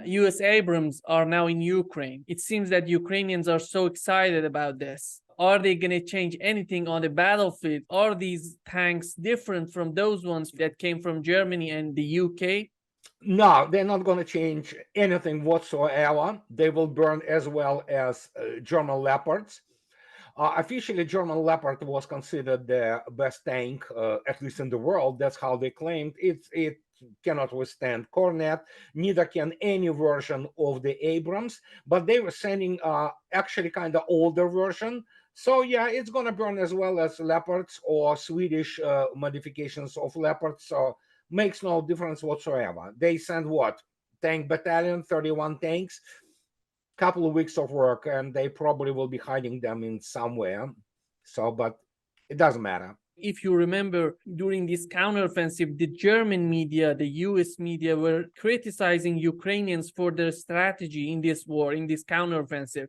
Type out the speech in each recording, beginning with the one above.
US Abrams are now in Ukraine. It seems that Ukrainians are so excited about this. Are they going to change anything on the battlefield? Are these tanks different from those ones that came from Germany and the UK? No, they're not going to change anything whatsoever. They will burn as well as German Leopards. Officially, German Leopard was considered the best tank, at least in the world. That's how they claimed. It cannot withstand Cornet, neither can any version of the Abrams, but they were sending actually kind of older version. So yeah, it's going to burn as well as Leopards or Swedish modifications of Leopards. So makes no difference whatsoever. They send what? Tank battalion, 31 tanks, couple of weeks of work, and they probably will be hiding them in somewhere. So, but it doesn't matter. If you remember, during this counteroffensive, the German media, the US media were criticizing Ukrainians for their strategy in this war, in this counteroffensive.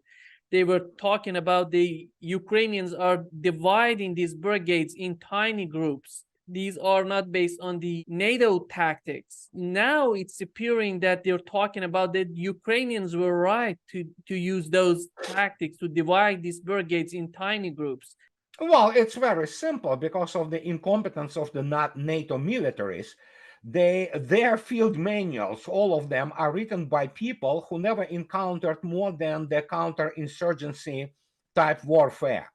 They were talking about the Ukrainians are dividing these brigades in tiny groups. These are not based on the NATO tactics. Now it's appearing that they're talking about that Ukrainians were right to use those tactics to divide these brigades in tiny groups. Well, it's very simple because of the incompetence of the NATO militaries. Their field manuals, all of them, are written by people who never encountered more than the counterinsurgency type warfare.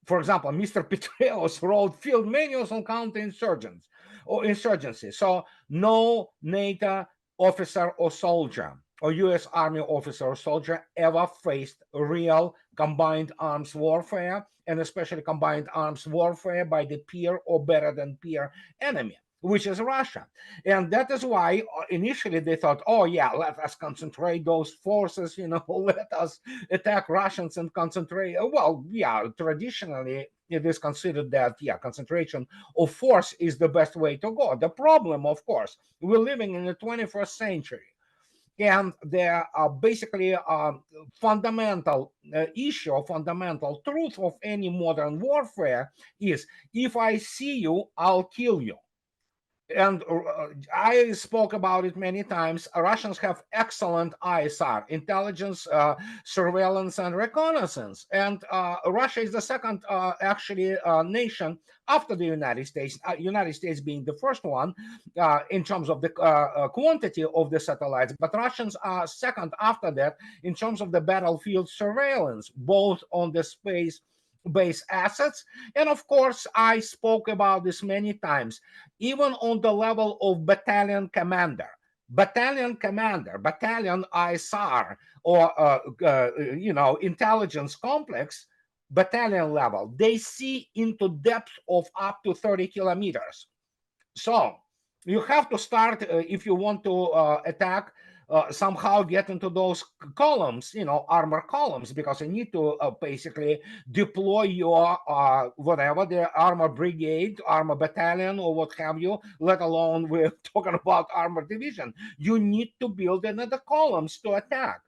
For example, Mr. Petraeus wrote field manuals on counterinsurgents or insurgency. So no NATO officer or soldier or US Army officer or soldier ever faced real combined arms warfare, and especially combined arms warfare by the peer or better than peer enemy, which is Russia. And that is why initially they thought, oh yeah, let us concentrate those forces, let us attack Russians and concentrate. Well, yeah, traditionally it is considered that, yeah, concentration of force is the best way to go. The problem, of course, we're living in the 21st century. And the basically fundamental issue, fundamental truth of any modern warfare is, if I see you, I'll kill you. And I spoke about it many times. Russians have excellent ISR, intelligence, surveillance, and reconnaissance. And Russia is the second, actually, nation after the United States. United States being the first one in terms of the quantity of the satellites. But Russians are second after that in terms of the battlefield surveillance, both on the space base assets. And of course, I spoke about this many times, even on the level of battalion commander, battalion ISR, or intelligence complex, battalion level, they see into depth of up to 30 kilometers. So you have to start, if you want to attack, somehow get into those columns, armor columns, because you need to basically deploy your whatever, the armor brigade, armor battalion, or what have you, let alone we're talking about armor division. You need to build another columns to attack.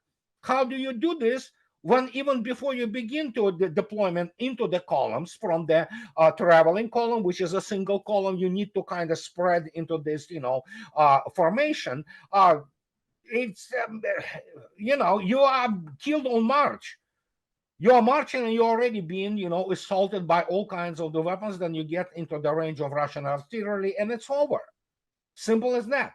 How do you do this? When even before you begin to the deployment into the columns, from the traveling column, which is a single column, you need to kind of spread into this, formation. It's you are killed on march. You are marching and you're already being assaulted by all kinds of the weapons. Then you get into the range of Russian artillery and it's over. Simple as that.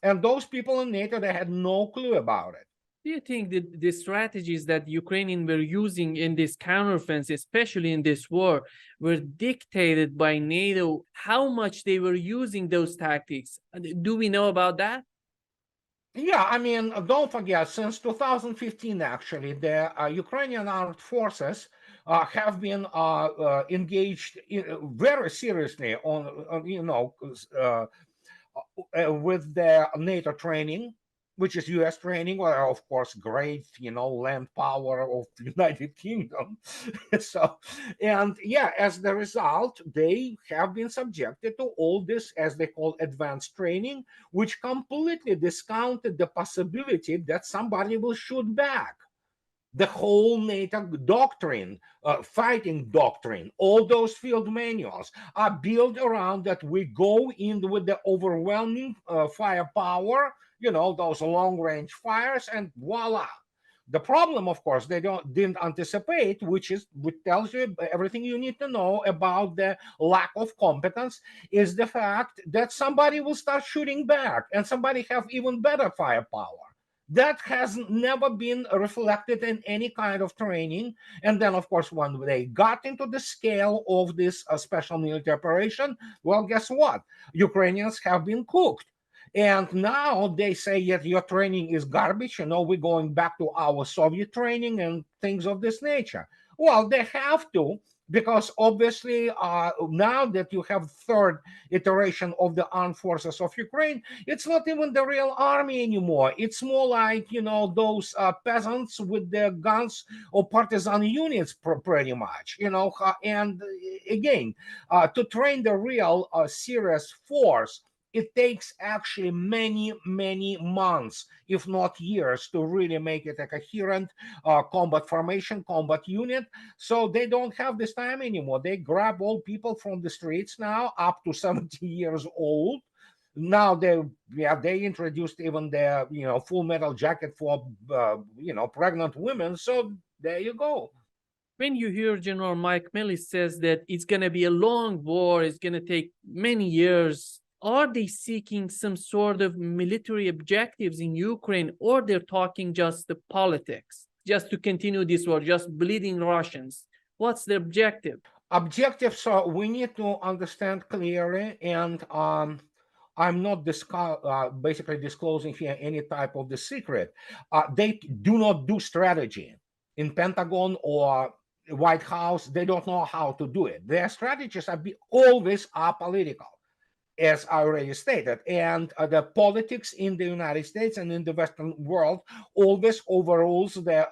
And those people in NATO, they had no clue about it. Do you think that the strategies that Ukrainians were using in this counteroffensive, especially in this war, were dictated by NATO? How much they were using those tactics? Do we know about that? Yeah, I mean, don't forget, since 2015, actually, the Ukrainian armed forces have been engaged very seriously with the NATO training, which is U.S. training, or of course, great, land power of the United Kingdom. So, and yeah, as the result, they have been subjected to all this, as they call, advanced training, which completely discounted the possibility that somebody will shoot back. the whole NATO doctrine, fighting doctrine, all those field manuals are built around that we go in with the overwhelming firepower, those long range fires, and voila. The problem, of course, they didn't anticipate, which tells you everything you need to know about the lack of competence, is the fact that somebody will start shooting back, and somebody have even better firepower. That has never been reflected in any kind of training. And then, of course, when they got into the scale of this special military operation, well, guess what? Ukrainians have been cooked. And now they say that your training is garbage. We're going back to our Soviet training and things of this nature. Well, they have to, because obviously now that you have third iteration of the armed forces of Ukraine, it's not even the real army anymore. It's more like, those peasants with their guns or partisan units, pretty much, and again, to train the real serious force, it takes actually many, many months, if not years, to really make it a coherent combat formation, combat unit. So they don't have this time anymore. They grab all people from the streets now, up to 70 years old. Now they introduced even the full metal jacket for pregnant women. So there you go. When you hear General Mike Milley says that it's going to be a long war, it's going to take many years, are they seeking some sort of military objectives in Ukraine, or they're talking just the politics, just to continue this war, just bleeding Russians? What's the objective? Objective, so we need to understand clearly, and I'm not basically disclosing here any type of the secret. They do not do strategy in Pentagon or White House. They don't know how to do it. Their strategies always are political, as I already stated, and the politics in the United States and in the Western world always overrules the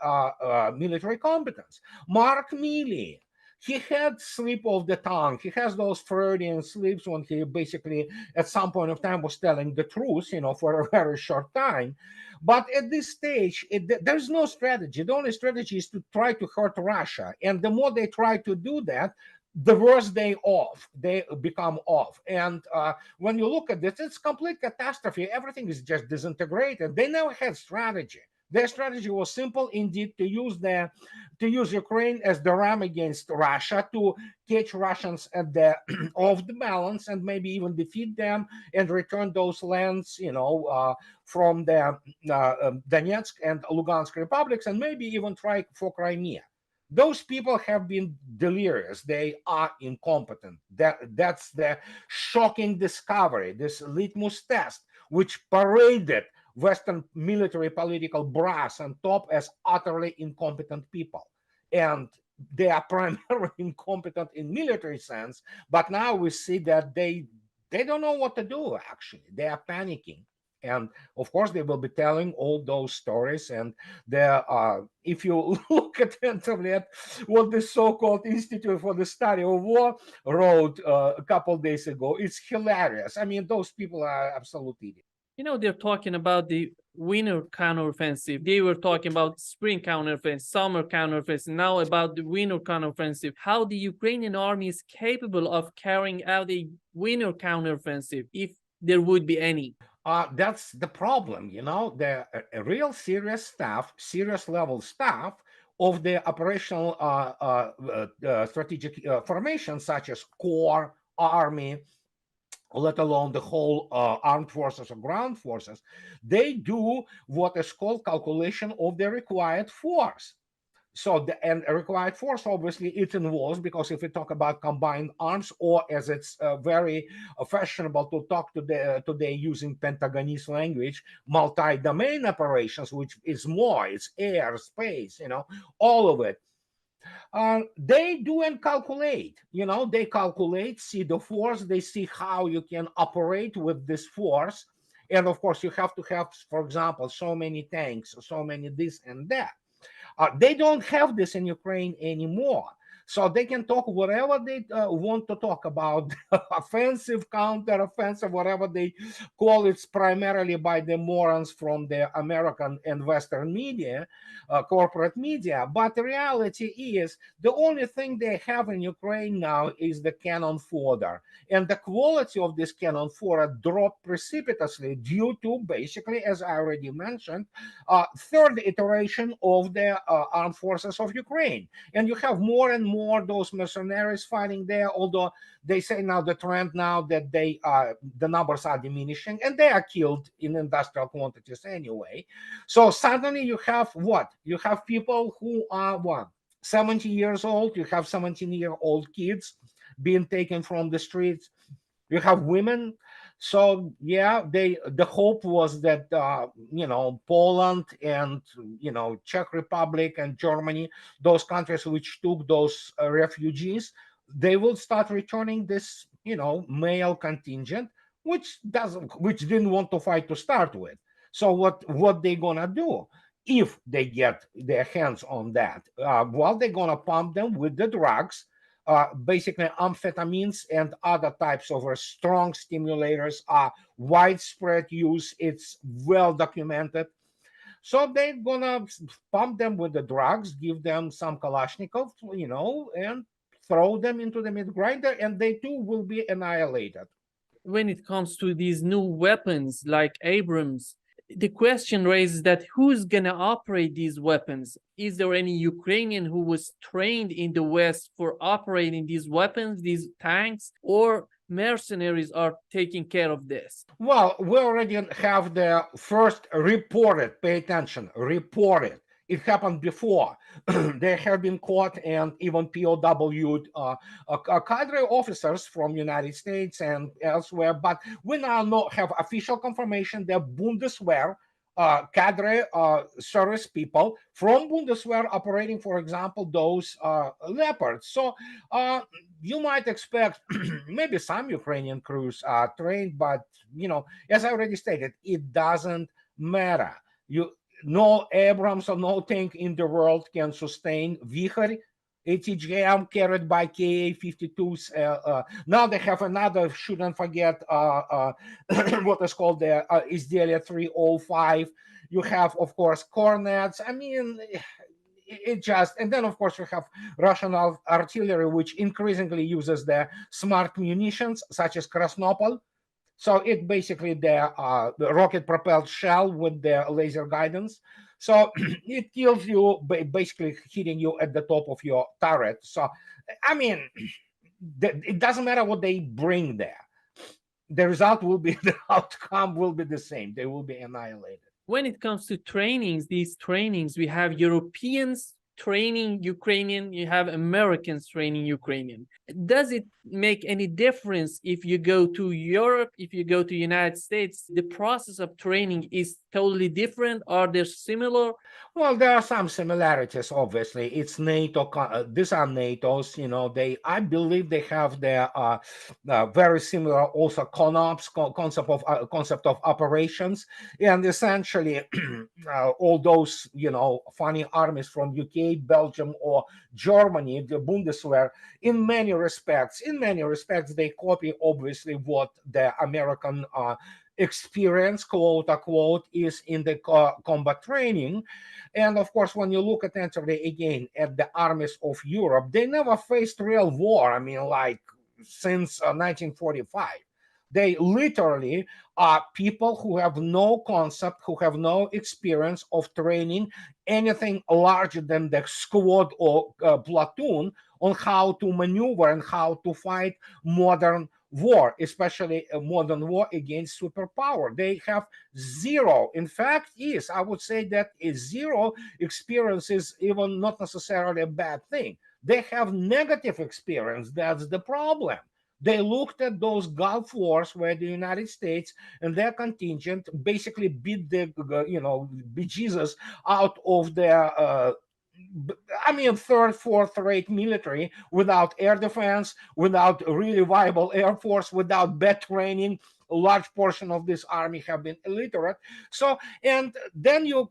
military competence. Mark Milley, he had slip of the tongue. He has those Freudian slips when he basically, at some point of time, was telling the truth, for a very short time. But at this stage, there's no strategy. The only strategy is to try to hurt Russia. And the more they try to do that, the worse they become off. And when you look at this, it's complete catastrophe. Everything is just disintegrated. They never had strategy. Their strategy was simple indeed, to use Ukraine as the ram against Russia, to catch Russians at the off the balance, and maybe even defeat them and return those lands, from the Donetsk and Lugansk republics, and maybe even try for Crimea. Those people have been delirious. They are incompetent. That's the shocking discovery, this litmus test, which paraded Western military political brass on top as utterly incompetent people. And they are primarily incompetent in military sense, but now we see that they don't know what to do, actually. They are panicking. And of course, they will be telling all those stories. And if you look attentively at what the so-called Institute for the Study of War wrote a couple days ago, it's hilarious. I mean, those people are absolute idiots. They're talking about the winter counteroffensive. They were talking about spring counteroffensive, summer counteroffensive, now about the winter counteroffensive. How the Ukrainian army is capable of carrying out a winter counteroffensive, if there would be any. That's the problem, the real serious staff, serious level staff of the operational strategic formation, such as Corps, Army, let alone the whole armed forces or ground forces, they do what is called calculation of the required force. So and a required force, obviously, it involves, because if we talk about combined arms, or as it's very fashionable to talk today using Pentagonese language, multi-domain operations, which is more, it's air, space, all of it. They do and calculate, they calculate, see the force, they see how you can operate with this force. And of course, you have to have, for example, so many tanks, so many this and that. They don't have this in Ukraine anymore. So they can talk whatever they want to talk about, offensive, counter-offensive, whatever they call it, primarily by the morons from the American and Western media, corporate media. But the reality is the only thing they have in Ukraine now is the cannon fodder. And the quality of this cannon fodder dropped precipitously due to basically, as I already mentioned, third iteration of the armed forces of Ukraine. And you have more and more those mercenaries fighting there, although they say now the trend now that the numbers are diminishing and they are killed in industrial quantities anyway. So suddenly you have what? You have people who are what? 70 years old, you have 17-year-old kids being taken from the streets, you have women. So yeah, the hope was that Poland and Czech Republic and Germany, those countries which took those refugees, they will start returning this male contingent, which didn't want to fight to start with. So what they gonna do if they get their hands on that? Well, they're gonna pump them with the drugs, basically amphetamines and other types of strong stimulators are widespread use. It's well documented. So they're gonna pump them with the drugs, give them some Kalashnikov, and throw them into the meat grinder, and they too will be annihilated. When it comes to these new weapons like Abrams, the question raises that who's going to operate these weapons? Is there any Ukrainian who was trained in the West for operating these weapons, these tanks, or mercenaries are taking care of this? Well, we already have the first reported, pay attention, reported. It happened before. They have been caught and even POW'd cadre officers from United States and elsewhere, but we now have official confirmation that Bundeswehr cadre service people from Bundeswehr operating, for example, those Leopards. So you might expect maybe some Ukrainian crews are trained, but as I already stated, it doesn't matter. No Abrams or no tank in the world can sustain Vichar ATGM carried by Ka-52s. Now they have another, shouldn't forget, what is called the Izdelia 305. You have, of course, Cornets. I mean, and then of course you have Russian artillery, which increasingly uses the smart munitions such as Krasnopol. So it basically the rocket propelled shell with the laser guidance. So it kills you, basically hitting you at the top of your turret. So I mean, it doesn't matter what they bring there. The result will be, the outcome will be the same. They will be annihilated. When it comes to trainings, these trainings, we have Europeans training Ukrainian, you have Americans training Ukrainian. Does it make any difference if you go to Europe, if you go to United States? The process of training is totally different. Are they similar? Well, there are some similarities, obviously. It's NATO, these are NATO's, I believe they have their very similar also CONOPS, concept of operations. And essentially, all those, funny armies from UK, Belgium, or Germany, the Bundeswehr, in many respects, they copy, obviously, what the American experience, quote unquote, is in the combat training. And of course, when you look attentively again at the armies of Europe, they never faced real war. I mean, like since 1945. They literally are people who have no concept, who have no experience of training anything larger than the squad or platoon on how to maneuver and how to fight modern war, especially a modern war against superpower. They have zero. In fact, I would say that zero experience is even not necessarily a bad thing. They have negative experience. That's the problem. They looked at those Gulf wars where the United States and their contingent basically beat the, bejesus out of their third, fourth rate military without air defense, without really viable air force, without bad training. A large portion of this army have been illiterate. So, and then you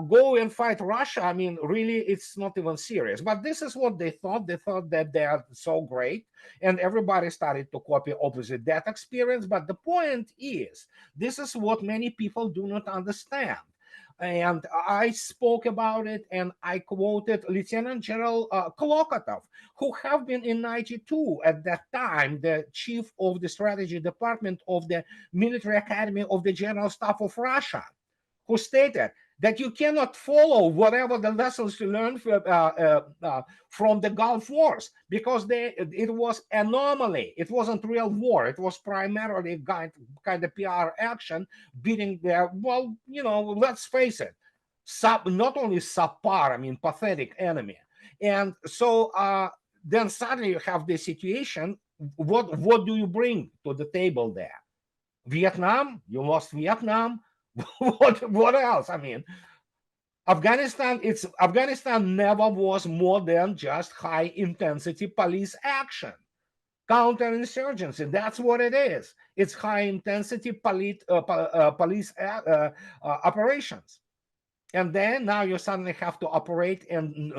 go and fight Russia. I mean, really, it's not even serious. But this is what they thought. They thought that they are so great, and everybody started to copy, obviously, that experience. But the point is, this is what many people do not understand. And I spoke about it, and I quoted Lieutenant General Kolokotov, who have been in 92 at that time, the chief of the strategy department of the military academy of the General Staff of Russia, who stated that you cannot follow whatever the lessons you learned from the Gulf Wars, because it was anomaly. It wasn't real war. It was primarily kind of PR action, beating their, well, let's face it, not only subpar, I mean, pathetic enemy. And so then suddenly you have this situation. What do you bring to the table there? Vietnam, you lost Vietnam. What else? I mean, Afghanistan never was more than just high intensity police action, counterinsurgency. That's what it is. It's high intensity police operations. And then now you suddenly have to operate and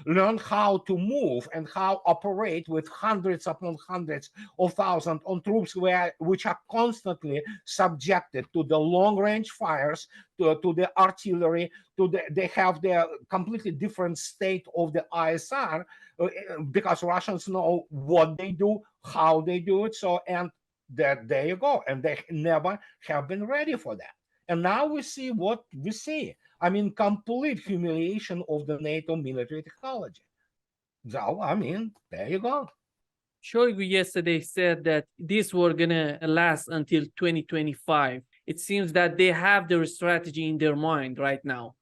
learn how to move and how operate with hundreds upon hundreds of thousands of troops, which are constantly subjected to the long range fires, to the artillery, they have their completely different state of the ISR, because Russians know what they do, how they do it. So, and there you go. And they never have been ready for that. And now we see what we see. I mean, complete humiliation of the NATO military technology. So, I mean, there you go. Shoigu yesterday said that this war gonna last until 2025. It seems that they have their strategy in their mind right now.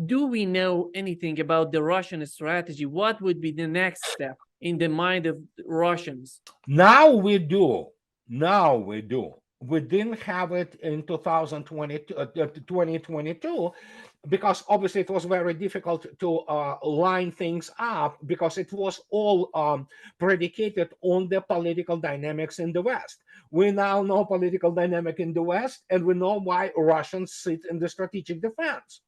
Do we know anything about the Russian strategy? What would be the next step in the mind of Russians? Now we do. Now we do. We didn't have it in 2022, because obviously it was very difficult to line things up, because it was all predicated on the political dynamics in the West. We now know political dynamic in the West, and we know why Russians sit in the strategic defense.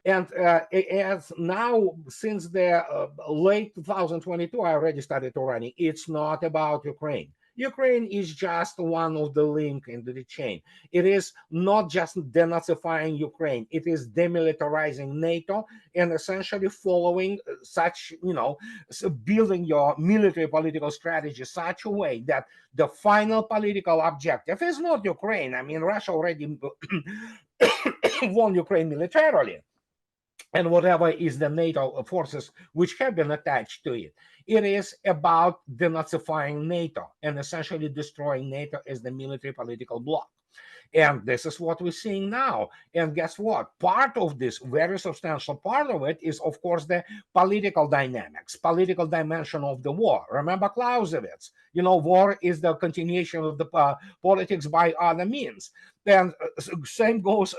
And as now, since the late 2022, I already started running. It's not about Ukraine. Ukraine is just one of the link into the chain. It is not just denazifying Ukraine. It is demilitarizing NATO and essentially following such, building your military political strategy such a way that the final political objective is not Ukraine. I mean, Russia already won Ukraine militarily, and whatever is the NATO forces which have been attached to it. It is about denazifying NATO and essentially destroying NATO as the military political bloc. And this is what we're seeing now. And guess what? Part of this, very substantial part of it, is, of course, the political dynamics, political dimension of the war. Remember Clausewitz, war is the continuation of the politics by other means. And same goes,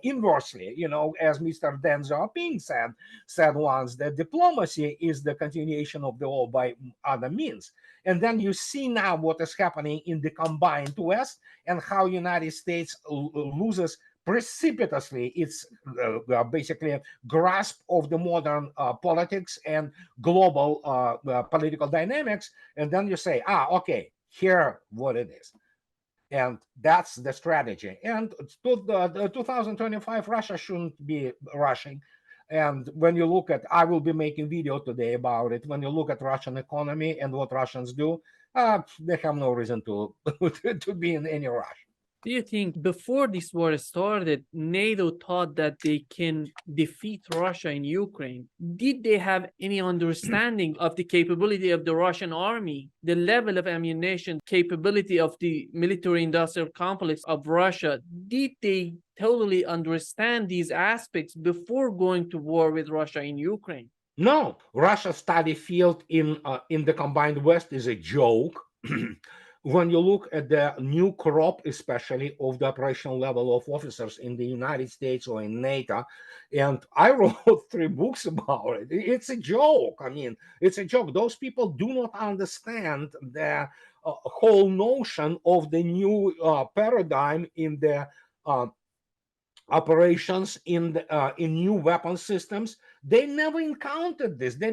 inversely, as Mr. Deng Xiaoping said once, that diplomacy is the continuation of the war by other means. And then you see now what is happening in the combined West, and how United States loses precipitously its basically grasp of the modern politics and global political dynamics. And then you say, okay, here what it is. And that's the strategy. And to the 2025, Russia shouldn't be rushing. And when you look at, I will be making video today about it. When you look at Russian economy and what Russians do, they have no reason to to be in any rush. Do you think before this war started, NATO thought that they can defeat Russia in Ukraine? Did they have any understanding of the capability of the Russian army, the level of ammunition, capability of the military-industrial complex of Russia? Did they totally understand these aspects before going to war with Russia in Ukraine? No, Russia's study field in the combined West is a joke. When you look at the new crop, especially of the operational level of officers in the United States or in NATO, and I wrote 3 books about it. It's a joke. I mean, it's a joke. Those people do not understand the whole notion of the new paradigm in the operations in new weapon systems. They never encountered this. They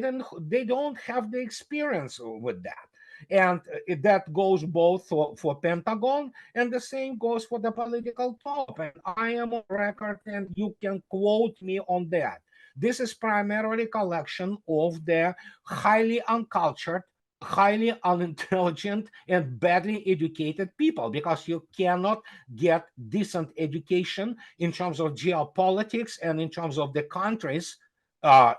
don't have the experience with that. And that goes both for Pentagon, and the same goes for the political top. And I am on record, and you can quote me on that. This is primarily collection of the highly uncultured, highly unintelligent, and badly educated people, because you cannot get decent education in terms of geopolitics and in terms of the countries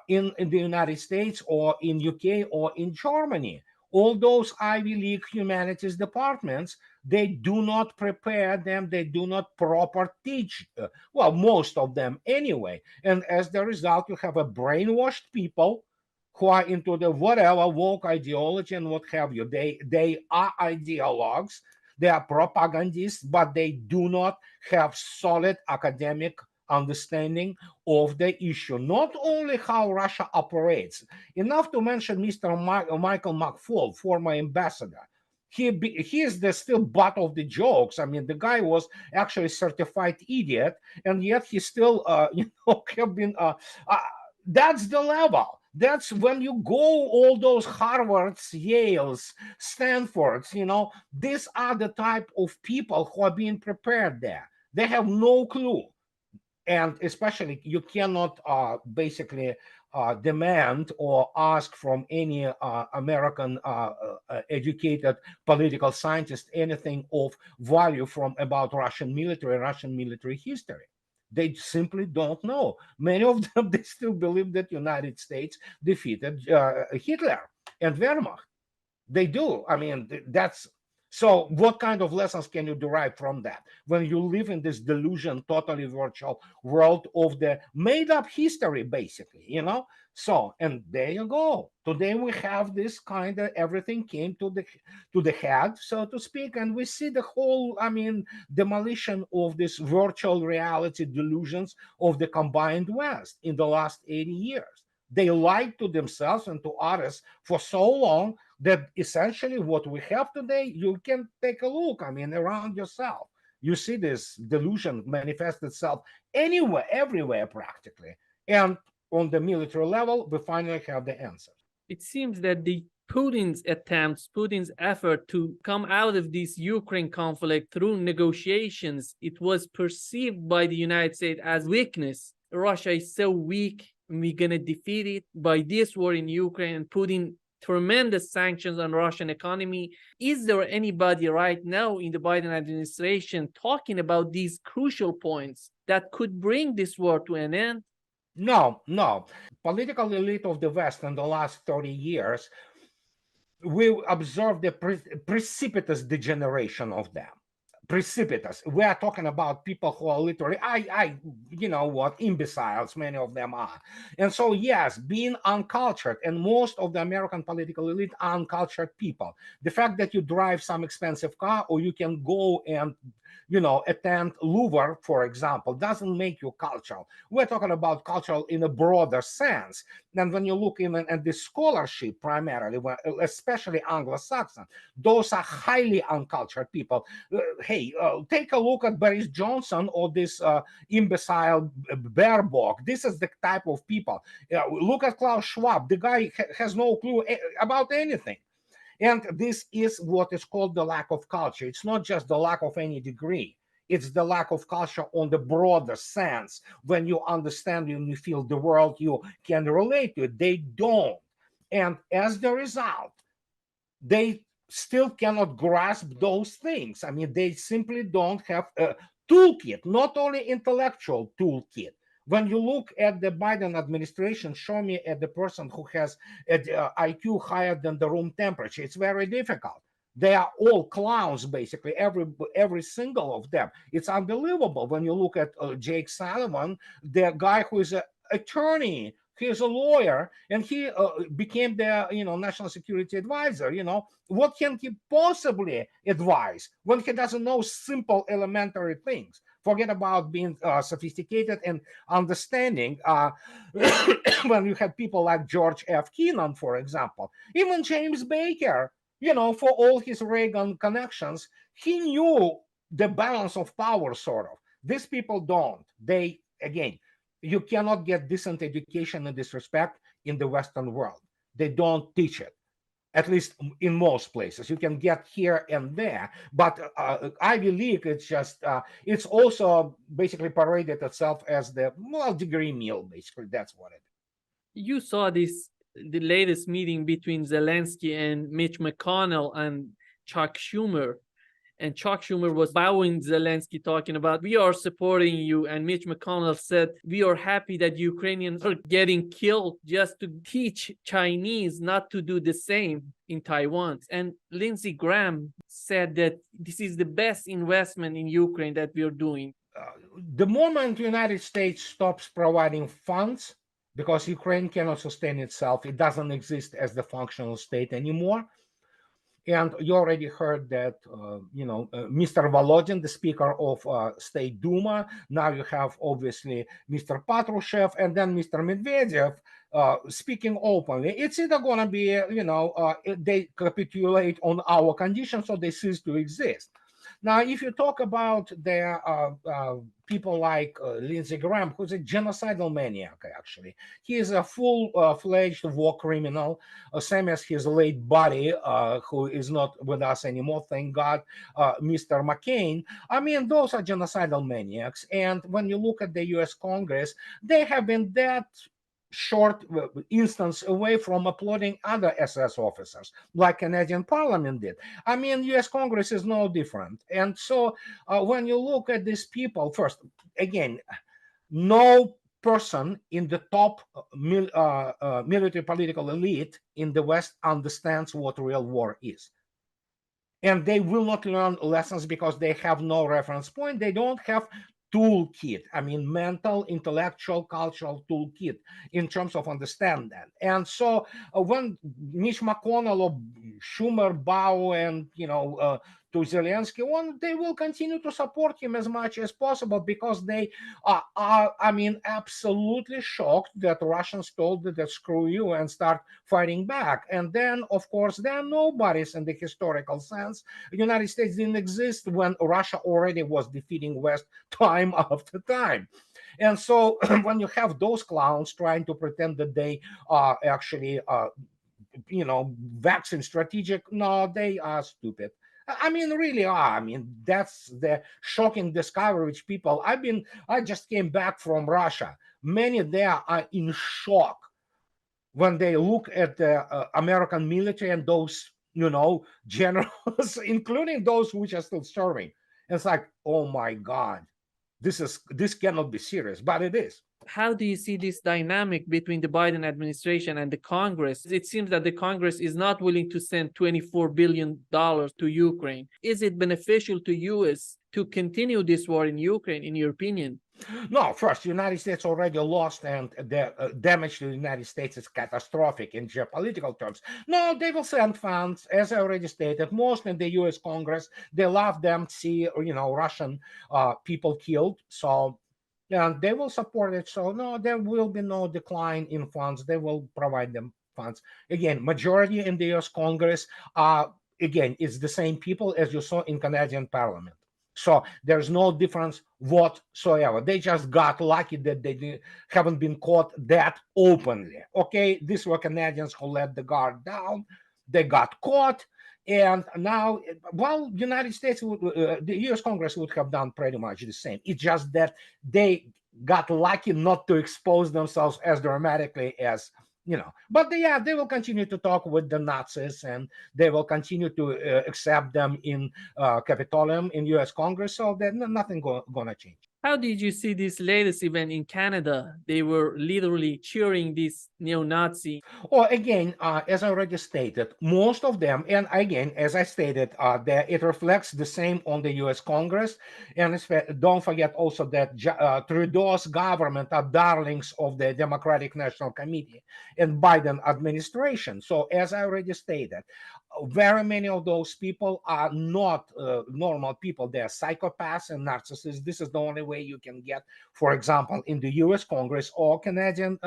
in the United States or in UK or in Germany. All those Ivy League humanities departments, they do not prepare them, they do not proper teach, well, most of them anyway. And as the result, you have a brainwashed people who are into the whatever woke ideology and what have you. They are ideologues, they are propagandists, but they do not have solid academic understanding of the issue. Not only how Russia operates. Enough to mention Mr. Michael McFaul, former ambassador. He is the still butt of the jokes. I mean, the guy was actually a certified idiot, and yet he still, have been. That's the level. That's when you go all those Harvards, Yales, Stanfords, these are the type of people who are being prepared there. They have no clue. And especially, you cannot basically demand or ask from any American educated political scientist anything of value from about Russian military history. They simply don't know. Many of them, they still believe that United States defeated Hitler and Wehrmacht. They do. I mean, that's so. What kind of lessons can you derive from that when you live in this delusion, totally virtual world of the made-up history, basically? So, and there you go. Today we have this kind of everything came to the head, so to speak, and we see the whole, demolition of this virtual reality delusions of the combined West in the last 80 years. They lied to themselves and to others for so long that essentially what we have today, you can take a look, around yourself. You see this delusion manifest itself anywhere, everywhere practically. And on the military level, we finally have the answer. It seems that Putin's effort to come out of this Ukraine conflict through negotiations, it was perceived by the United States as weakness. Russia is so weak, and we're going to defeat it by this war in Ukraine and putting tremendous sanctions on Russian economy. Is there anybody right now in the Biden administration talking about these crucial points that could bring this war to an end? No. Political elite of the West in the last 30 years, we observed the precipitous degeneration of them. Precipitous. We are talking about people who are literally, imbeciles, many of them are. And so, yes, being uncultured, and most of the American political elite are uncultured people. The fact that you drive some expensive car, or you can go and attend Louvre, for example, doesn't make you cultural. We're talking about cultural in a broader sense. And when you look at the scholarship, primarily, especially Anglo-Saxon, those are highly uncultured people. Hey, take a look at Boris Johnson or this imbecile Baerbock. This is the type of people. Look at Klaus Schwab. The guy has no clue about anything. And this is what is called the lack of culture. It's not just the lack of any degree. It's the lack of culture on the broader sense. When you understand and you feel the world, you can relate to it. They don't. And as the result, they still cannot grasp those things. They simply don't have a toolkit, not only intellectual toolkit. When you look at the Biden administration, show me at the person who has an IQ higher than the room temperature. It's very difficult. They are all clowns, basically, every single of them. It's unbelievable when you look at Jake Sullivan, the guy who is an attorney. He is a lawyer, and he became the national security advisor. What can he possibly advise when he doesn't know simple elementary things? Forget about being sophisticated and understanding. When you have people like George F. Kennan, for example, even James Baker, for all his Reagan connections, he knew the balance of power, sort of. These people don't. They, again, you cannot get decent education in this respect in the Western world. They don't teach it, at least in most places. You can get here and there, but Ivy League, it's also basically paraded itself as the, well, degree meal. Basically, that's what it is. You saw the latest meeting between Zelensky and Mitch McConnell and Chuck Schumer. And Chuck Schumer was bowing Zelensky, talking about, we are supporting you. And Mitch McConnell said, we are happy that Ukrainians are getting killed just to teach Chinese not to do the same in Taiwan. And Lindsey Graham said that this is the best investment in Ukraine that we are doing. The moment the United States stops providing funds, because Ukraine cannot sustain itself, it doesn't exist as the functional state anymore. And you already heard that, Mr. Volodin, the Speaker of State Duma. Now you have obviously Mr. Patrushev and then Mr. Medvedev speaking openly. It's either going to be, they capitulate on our conditions or they cease to exist. Now, if you talk about the people like Lindsey Graham, who's a genocidal maniac, actually, he is a full-fledged war criminal, same as his late buddy, who is not with us anymore, thank God, Mr. McCain. I mean, those are genocidal maniacs. And when you look at the U.S. Congress, they have been that short instance away from applauding other SS officers, like Canadian Parliament did. I mean, U.S. Congress is no different. And so when you look at these people, first, again, no person in the top military political elite in the West understands what real war is. And they will not learn lessons because they have no reference point. They don't have toolkit, I mean, mental, intellectual, cultural toolkit in terms of understand that. And so when Mitch McConnell or Schumer bow and, to Zelensky, they will continue to support him as much as possible because they are, absolutely shocked that Russians told them that screw you and start fighting back. And then, of course, there are nobodies in the historical sense. The United States didn't exist when Russia already was defeating West time after time. And so when you have those clowns trying to pretend that they are actually, vaccine strategic, no, they are stupid. I mean, really are. I mean, that's the shocking discovery which I just came back from Russia. Many there are in shock when they look at the American military and those, generals, including those which are still serving. It's like, oh my God, this cannot be serious, but it is. How do you see this dynamic between the Biden administration and the Congress? It seems that the Congress is not willing to send $24 billion to Ukraine. Is it beneficial to U.S. to continue this war in Ukraine, in your opinion? No, first, the United States already lost, and the damage to the United States is catastrophic in geopolitical terms. No, they will send funds, as I already stated, mostly in the U.S. Congress. They love them to see, Russian people killed. So, yeah, they will support it. So, no, there will be no decline in funds. They will provide them funds. Again, majority in the U.S. Congress, again, it's the same people as you saw in Canadian Parliament. So there's no difference whatsoever. They just got lucky that they haven't been caught that openly. Okay, these were Canadians who let the guard down. They got caught. And now, well, United States, the U.S. Congress would have done pretty much the same. It's just that they got lucky not to expose themselves as dramatically as, but they will continue to talk with the Nazis and they will continue to accept them in Capitolium in U.S. Congress. So that nothing gonna change. How did you see this latest event in Canada? They were literally cheering this neo-Nazi. Well, again, as I already stated, most of them, and again, as I stated, it reflects the same on the U.S. Congress. And don't forget also that Trudeau's government are darlings of the Democratic National Committee and Biden administration. So, as I already stated, very many of those people are not normal people. They are psychopaths and narcissists. This is the only way you can get, for example, in the U.S. Congress or Canadian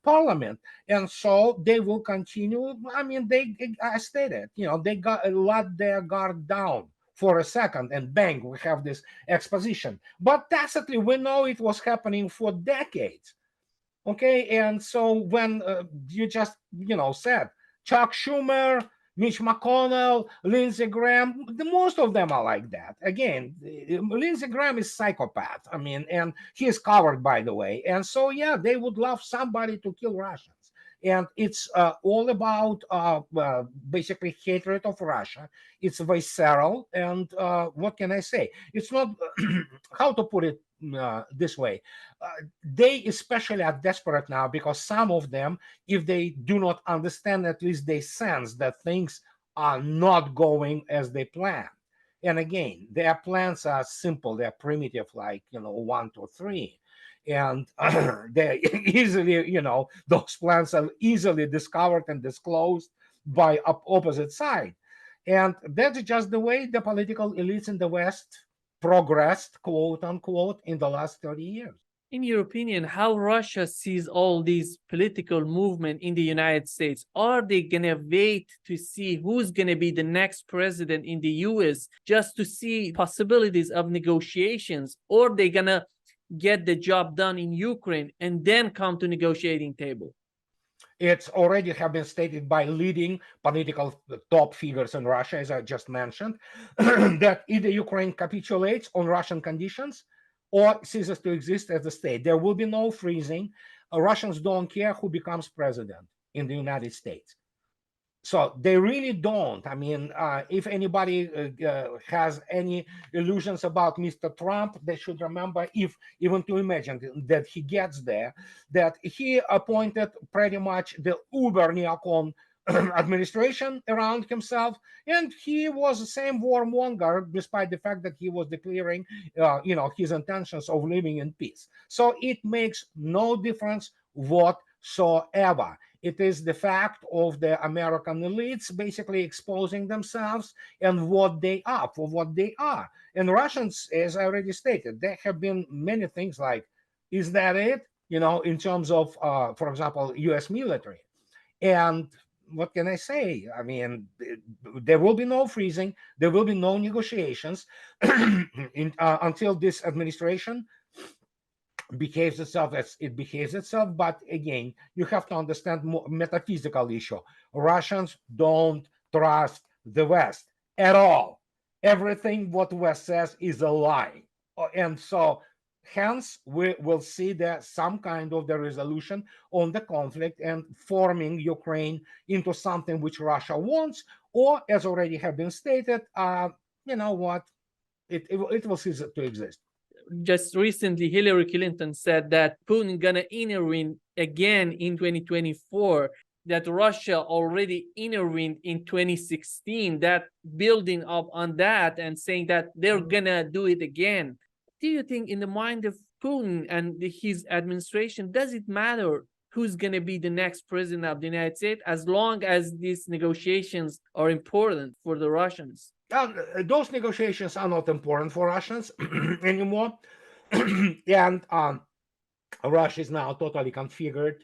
Parliament. And so they will continue. I mean, I stated, they got let their guard down for a second, and bang, we have this exposition. But tacitly, we know it was happening for decades. Okay, and so when you just said Chuck Schumer, Mitch McConnell, Lindsey Graham, most of them are like that. Again, Lindsey Graham is psychopath. I mean, and he is covered, by the way. And so, yeah, they would love somebody to kill Russians. And it's all about basically hatred of Russia. It's visceral. And what can I say? It's not, how to put it this way. They especially are desperate now because some of them, if they do not understand, at least they sense that things are not going as they plan. And again, their plans are simple, they're primitive, like 1 to 3. And they're easily, those plans are easily discovered and disclosed by opposite side. And that's just the way the political elites in the West progressed, quote unquote, in the last 30 years. In your opinion, how Russia sees all these political movement in the United States? Are they gonna wait to see who's gonna be the next president in the US just to see possibilities of negotiations, or they gonna get the job done in Ukraine and then come to negotiating table? It's already have been stated by leading political top figures in Russia, as I just mentioned, that either Ukraine capitulates on Russian conditions or ceases to exist as a state. There will be no freezing. Russians don't care who becomes president in the United States. So they really don't. I mean, if anybody has any illusions about Mr. Trump, they should remember, if even to imagine that he gets there, that he appointed pretty much the uber neocon administration around himself, and he was the same warmonger, despite the fact that he was declaring, his intentions of living in peace. So it makes no difference whatsoever. It is the fact of the American elites basically exposing themselves and what they are, for what they are. And Russians, as I already stated, there have been many things like, is that it? In terms of, for example, US military. And what can I say? I mean, there will be no freezing, there will be no negotiations until this administration behaves itself as it behaves itself. But again, you have to understand more metaphysical issue. Russians don't trust the West at all. Everything what West says is a lie. And so hence we will see that some kind of the resolution on the conflict and forming Ukraine into something which Russia wants, or as already have been stated, you know what, it will cease to exist. Just recently, Hillary Clinton said that Putin gonna intervene again in 2024, that Russia already intervened in 2016, that building up on that and saying that they're gonna do it again. Do you think in the mind of Putin and his administration, does it matter who's gonna be the next president of the United States, as long as these negotiations are important for the Russians? Those negotiations are not important for Russians anymore. And Russia is now totally configured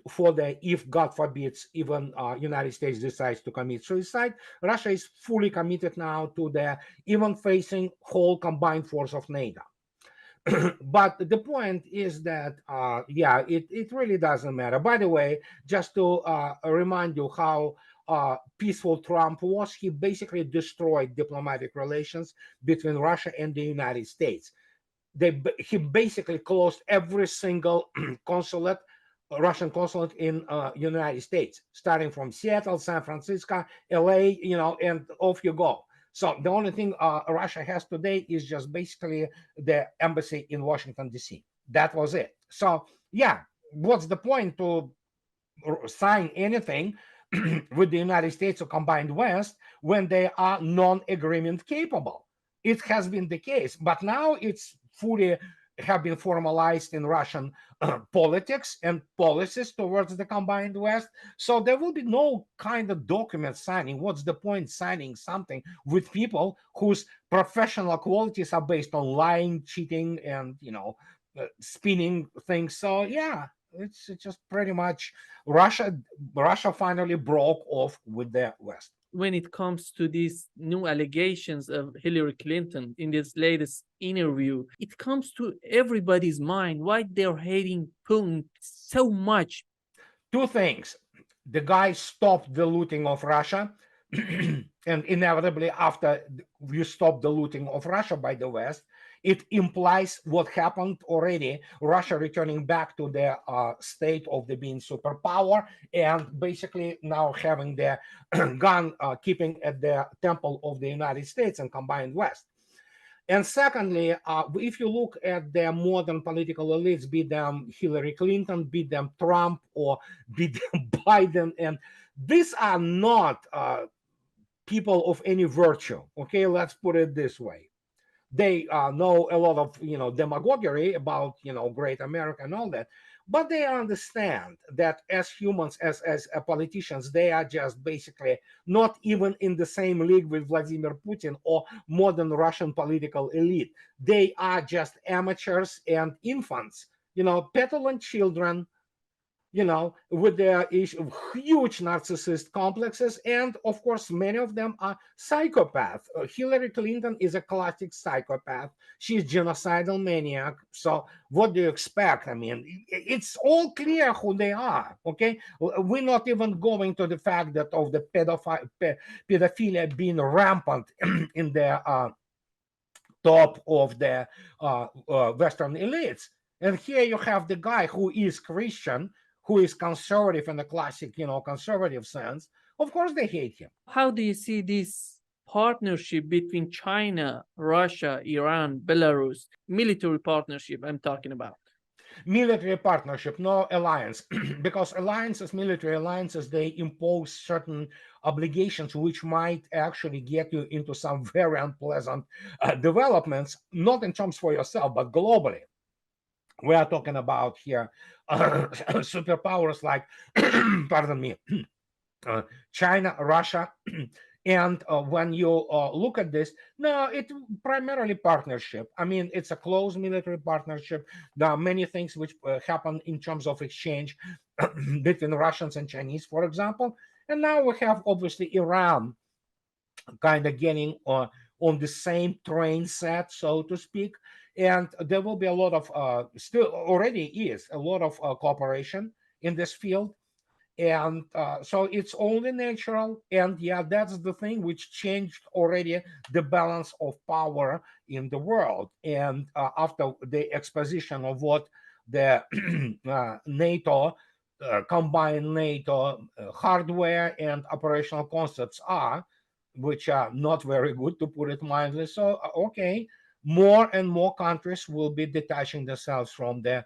for the, if God forbids, even United States decides to commit suicide, Russia is fully committed now to the even facing whole combined force of NATO. But the point is that, it really doesn't matter. By the way, just to remind you how peaceful Trump was, he basically destroyed diplomatic relations between Russia and the United States. He basically closed every single consulate, Russian consulate in United States, starting from Seattle, San Francisco, LA, and off you go. So the only thing Russia has today is just basically the embassy in Washington, D.C. That was it. So yeah, what's the point to sign anything with the United States or combined West when they are non-agreement capable? It has been the case, but now it's fully have been formalized in Russian politics and policies towards the combined West. So there will be no kind of document signing. What's the point signing something with people whose professional qualities are based on lying, cheating, and spinning things? So yeah, it's just pretty much Russia finally broke off with the West. when it comes to these new allegations of Hillary Clinton in this latest interview, it comes to everybody's mind why they're hating Putin so much. Two things. The guy stopped the looting of Russia. And inevitably, after you stop the looting of Russia by the West, it implies what happened already, Russia returning back to the state of the being superpower, and basically now having the gun keeping at the temple of the United States and combined West. And secondly, if you look at the modern political elites, be them Hillary Clinton, be them Trump, or be them Biden, and these are not people of any virtue. Okay, let's put it this way. They know a lot of demagoguery about great America and all that, but they understand that as humans, as politicians, they are just basically not even in the same league with Vladimir Putin or modern Russian political elite. They are just amateurs and infants, petulant children, with their huge narcissist complexes. And of course, many of them are psychopaths. Hillary Clinton is a classic psychopath. She's genocidal maniac. So what do you expect? I mean, it's all clear who they are, okay? We're not even going to the fact that of the pedophilia being rampant in the top of the Western elites. And here you have the guy who is Christian, who is conservative in the classic, conservative sense. Of course, they hate him. How do you see this partnership between China, Russia, Iran, Belarus, military partnership I'm talking about? Military partnership, no alliance, because alliances, military alliances, they impose certain obligations which might actually get you into some very unpleasant developments, not in terms for yourself, but globally. We are talking about here superpowers like, pardon me, China, Russia. And when you look at this, no, it's primarily partnership. I mean, it's a close military partnership. There are many things which happen in terms of exchange between Russians and Chinese, for example. And now we have obviously Iran kind of getting on the same train set, so to speak. And there will be a lot of, still already is a lot of cooperation in this field. And so it's only natural. And yeah, that's the thing which changed already the balance of power in the world. And after the exposition of what the NATO, combined NATO hardware and operational concepts are, which are not very good, to put it mildly. So, okay, more and more countries will be detaching themselves from the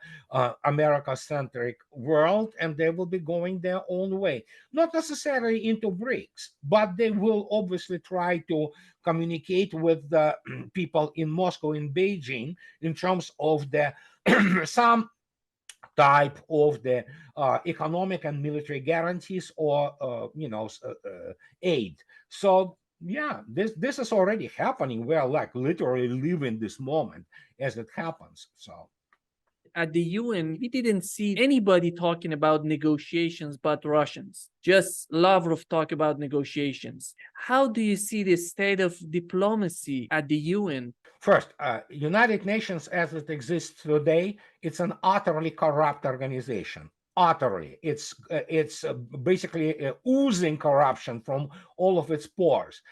America-centric world, and they will be going their own way. Not necessarily into BRICS, but they will obviously try to communicate with the people in Moscow, in Beijing, in terms of the some type of the economic and military guarantees or aid. So yeah, this is already happening. We are like literally living this moment as it happens. So at the UN, we didn't see anybody talking about negotiations but Russians. Just Lavrov talk about negotiations. How do you see the state of diplomacy at the UN? first, United Nations as it exists today, it's an utterly corrupt organization. Utterly, it's basically oozing corruption from all of its pores.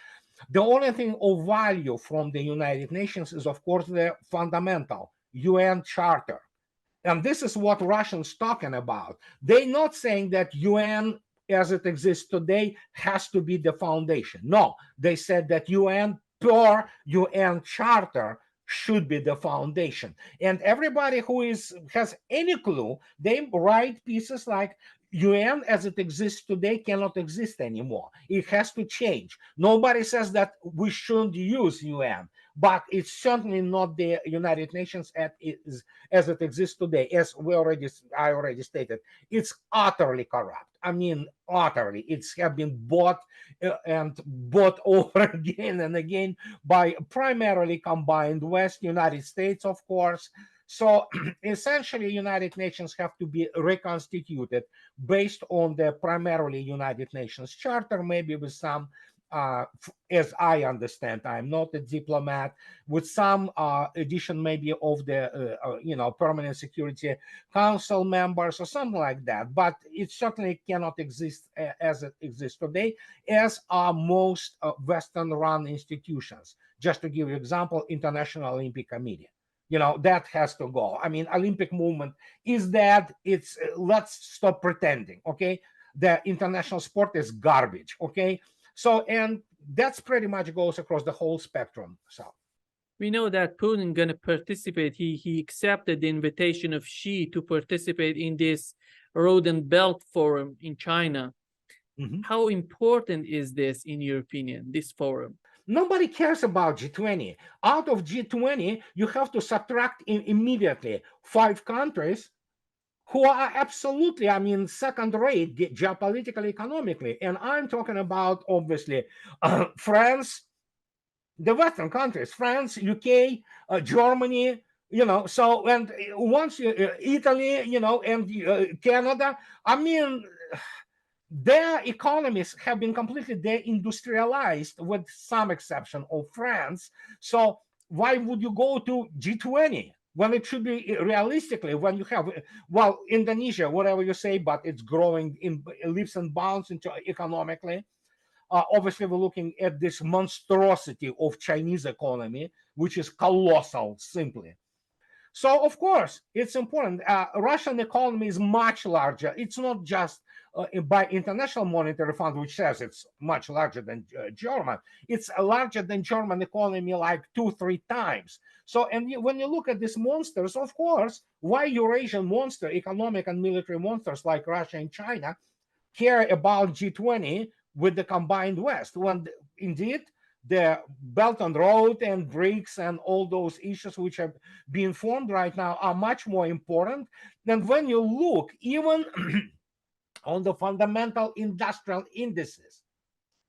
The only thing of value from the United Nations is, of course, the fundamental UN Charter. And this is what Russians talking about. They're not saying that UN as it exists today has to be the foundation. No, they said that UN per UN Charter should be the foundation. And everybody who has any clue, they write pieces like UN as it exists today cannot exist anymore. It has to change. Nobody says that we shouldn't use UN, but it's certainly not the United Nations as it exists today. As I already stated, it's utterly corrupt. I mean, utterly. It's have been bought and bought over again and again by primarily combined West, United States, of course. So essentially, United Nations have to be reconstituted based on the primarily United Nations Charter, maybe with some as I understand. I'm not a diplomat, with some addition maybe of the permanent security council members or something like that. But it certainly cannot exist as it exists today, as are most Western-run institutions. Just to give you example, International Olympic Committee. That has to go. I mean, Olympic movement is that. It's let's stop pretending. Okay, the international sport is garbage. Okay, so and that's pretty much goes across the whole spectrum. So We know that Putin gonna participate. He accepted the invitation of Xi to participate in this Road and Belt Forum in China. How important is this, in your opinion, this forum? nobody cares about G20. Out of G20, you have to subtract immediately 5 countries who are absolutely, I mean, second rate geopolitically, economically. And I'm talking about, obviously, France, the Western countries, France, UK, Germany, so, and once Italy, and Canada, I mean, their economies have been completely deindustrialized, with some exception of France. So why would you go to G20 when it should be realistically, when you have, well, Indonesia, whatever you say, but it's growing in leaps and bounds into economically. Obviously, we're looking at this monstrosity of Chinese economy, which is colossal, simply. So, of course, it's important. Russian economy is much larger. It's not just by International Monetary Fund, which says it's much larger than German. It's larger than German economy like 2-3 times. So, and when you look at these monsters, of course, why Eurasian monster, economic and military monsters like Russia and China care about G20 with the combined West, when indeed the Belt and Road and BRICS and all those issues which have been formed right now are much more important than when you look even on the fundamental industrial indices.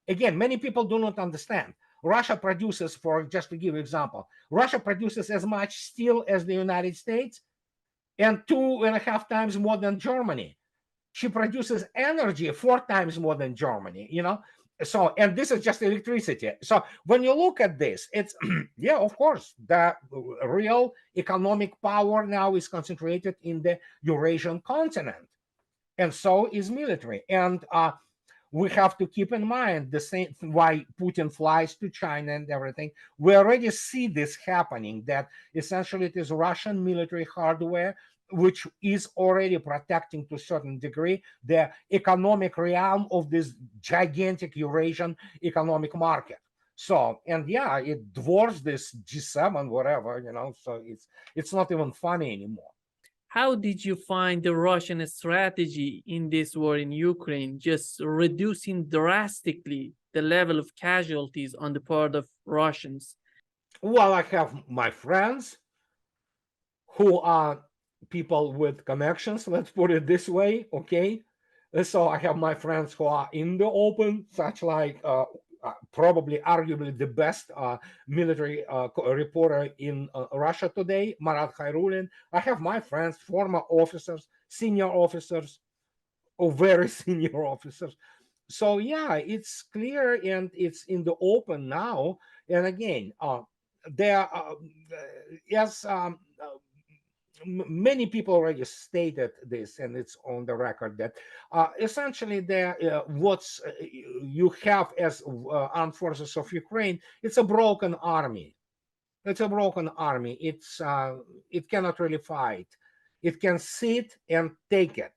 Again, many people do not understand. Russia produces, for just to give you an example, Russia produces as much steel as the United States and 2.5 times more than Germany. She produces energy 4 times more than Germany, So, and this is just electricity. So when you look at this, it's, yeah, of course, the real economic power now is concentrated in the Eurasian continent. And so is military. And we have to keep in mind the same why Putin flies to China and everything. We already see this happening, that essentially it is Russian military hardware which is already protecting to a certain degree the economic realm of this gigantic Eurasian economic market. So, and yeah, it dwarfs this G7, whatever, so it's not even funny anymore. How did you find the Russian strategy in this war in Ukraine, just reducing drastically the level of casualties on the part of Russians? Well, I have my friends who are people with connections, let's put it this way, okay? So I have my friends who are in the open, such like probably arguably the best military reporter in Russia today, Marat Khairulin. I have my friends, former officers, senior officers, or very senior officers. So yeah, it's clear and it's in the open now. And again, there as many people already stated this, and it's on the record, that essentially what's you have as armed forces of Ukraine, it's a broken army. It's a broken army. It cannot really fight. It can sit and take it,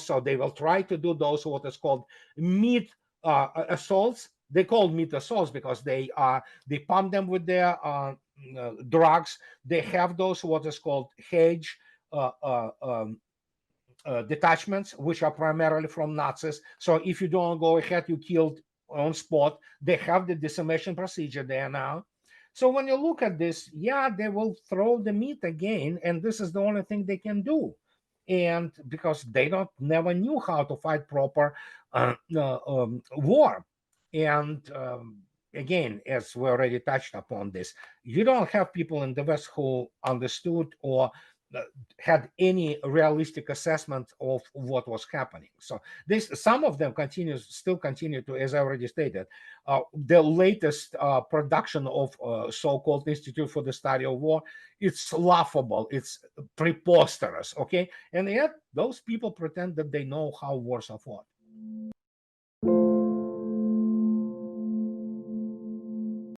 so they will try to do those what is called meat assaults. They call meat assaults because they pump them with their drugs. They have those what is called hedge detachments, which are primarily from Nazis. So if you don't go ahead, you killed on spot. They have the decimation procedure there now. So when you look at this, yeah, they will throw the meat again, and this is the only thing they can do. And because they never knew how to fight proper war. And again, as we already touched upon this, you don't have people in the West who understood or had any realistic assessment of what was happening. So some of them still continue to, as I already stated, the latest production of so-called Institute for the Study of War, it's laughable, it's preposterous, okay? And yet those people pretend that they know how wars are fought.